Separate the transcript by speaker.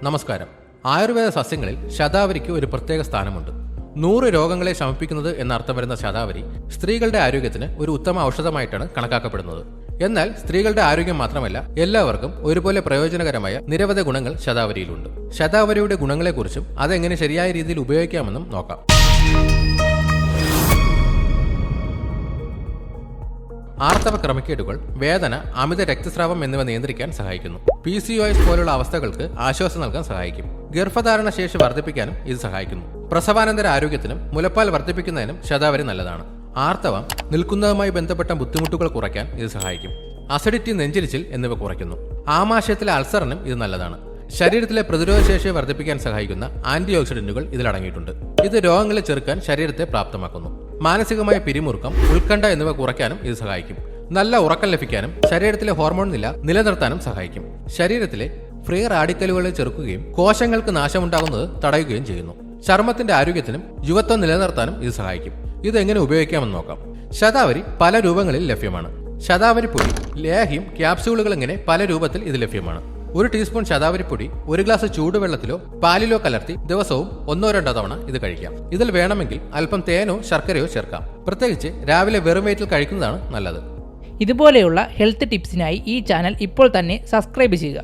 Speaker 1: നമസ്കാരം. ആയുർവേദ സസ്യങ്ങളിൽ ശതാവരിക്ക് ഒരു പ്രത്യേക സ്ഥാനമുണ്ട്. 100 രോഗങ്ങളെ ശമിപ്പിക്കുന്നത് എന്നർത്ഥം വരുന്ന ശതാവരി സ്ത്രീകളുടെ ആരോഗ്യത്തിന് ഒരു ഉത്തമ ഔഷധമായിട്ടാണ് കണക്കാക്കപ്പെടുന്നത്. എന്നാൽ സ്ത്രീകളുടെ ആരോഗ്യം മാത്രമല്ല, എല്ലാവർക്കും ഒരുപോലെ പ്രയോജനകരമായ നിരവധി ഗുണങ്ങൾ ശതാവരിയിലുണ്ട്. ശതാവരിയുടെ ഗുണങ്ങളെക്കുറിച്ചും അതെങ്ങനെ ശരിയായ രീതിയിൽ ഉപയോഗിക്കാമെന്നും നോക്കാം. ആർത്തവ ക്രമക്കേടുകൾ, വേദന, അമിത രക്തസ്രാവം എന്നിവ നിയന്ത്രിക്കാൻ സഹായിക്കുന്നു. PCOS പോലുള്ള അവസ്ഥകൾക്ക് ആശ്വാസം നൽകാൻ സഹായിക്കും. ഗർഭധാരണ ശേഷി വർദ്ധിപ്പിക്കാനും ഇത് സഹായിക്കുന്നു. പ്രസവാനന്തര ആരോഗ്യത്തിനും മുലപ്പാൽ വർദ്ധിപ്പിക്കുന്നതിനും ശതാവരി നല്ലതാണ്. ആർത്തവം നിൽക്കുന്നതുമായി ബന്ധപ്പെട്ട ബുദ്ധിമുട്ടുകൾ കുറയ്ക്കാൻ ഇത് സഹായിക്കും. അസിഡിറ്റി, നെഞ്ചിരിച്ചിൽ എന്നിവ കുറയ്ക്കുന്നു. ആമാശയത്തിലെ അൾസറിനും ഇത് നല്ലതാണ്. ശരീരത്തിലെ പ്രതിരോധശേഷിയെ വർദ്ധിപ്പിക്കാൻ സഹായിക്കുന്ന ആന്റി ഓക്സിഡന്റുകൾ ഇതിലടങ്ങിയിട്ടുണ്ട്. ഇത് രോഗങ്ങളെ ചെറുക്കാൻ ശരീരത്തെ പ്രാപ്തമാക്കുന്നു. മാനസികമായ പിരിമുറുക്കം, ഉത്കണ്ഠ എന്നിവ കുറയ്ക്കാനും ഇത് സഹായിക്കും. നല്ല ഉറക്കം ലഭിക്കാനും ശരീരത്തിലെ ഹോർമോൺ നില നിലനിർത്താനും സഹായിക്കും. ശരീരത്തിലെ ഫ്രീ റാഡിക്കലുകളെ ചെറുക്കുകയും കോശങ്ങൾക്ക് നാശമുണ്ടാകുന്നത് തടയുകയും ചെയ്യുന്നു. ചർമ്മത്തിന്റെ ആരോഗ്യത്തിനും യുവത്വം നിലനിർത്താനും ഇത് സഹായിക്കും. ഇത് എങ്ങനെ ഉപയോഗിക്കാമെന്ന് നോക്കാം. ശതാവരി പല രൂപങ്ങളിൽ ലഭ്യമാണ്. ശതാവരി പൊടി, ലേഹ്യം, ക്യാപ്സ്യൂളുകൾ ഇങ്ങനെ പല രൂപത്തിൽ ഇത് ലഭ്യമാണ്. 1 ടീസ്പൂൺ ശതാവരിപ്പൊടി 1 ഗ്ലാസ് ചൂടുവെള്ളത്തിലോ പാലിലോ കലർത്തി ദിവസവും 1-2 തവണ ഇത് കഴിക്കാം. ഇതിൽ വേണമെങ്കിൽ അല്പം തേനോ ശർക്കരയോ ചേർക്കാം. പ്രത്യേകിച്ച് രാവിലെ വെറും വയറ്റിൽ കഴിക്കുന്നതാണ് നല്ലത്.
Speaker 2: ഇതുപോലെയുള്ള ഹെൽത്ത് ടിപ്സിനായി ഈ ചാനൽ ഇപ്പോൾ തന്നെ സബ്സ്ക്രൈബ് ചെയ്യുക.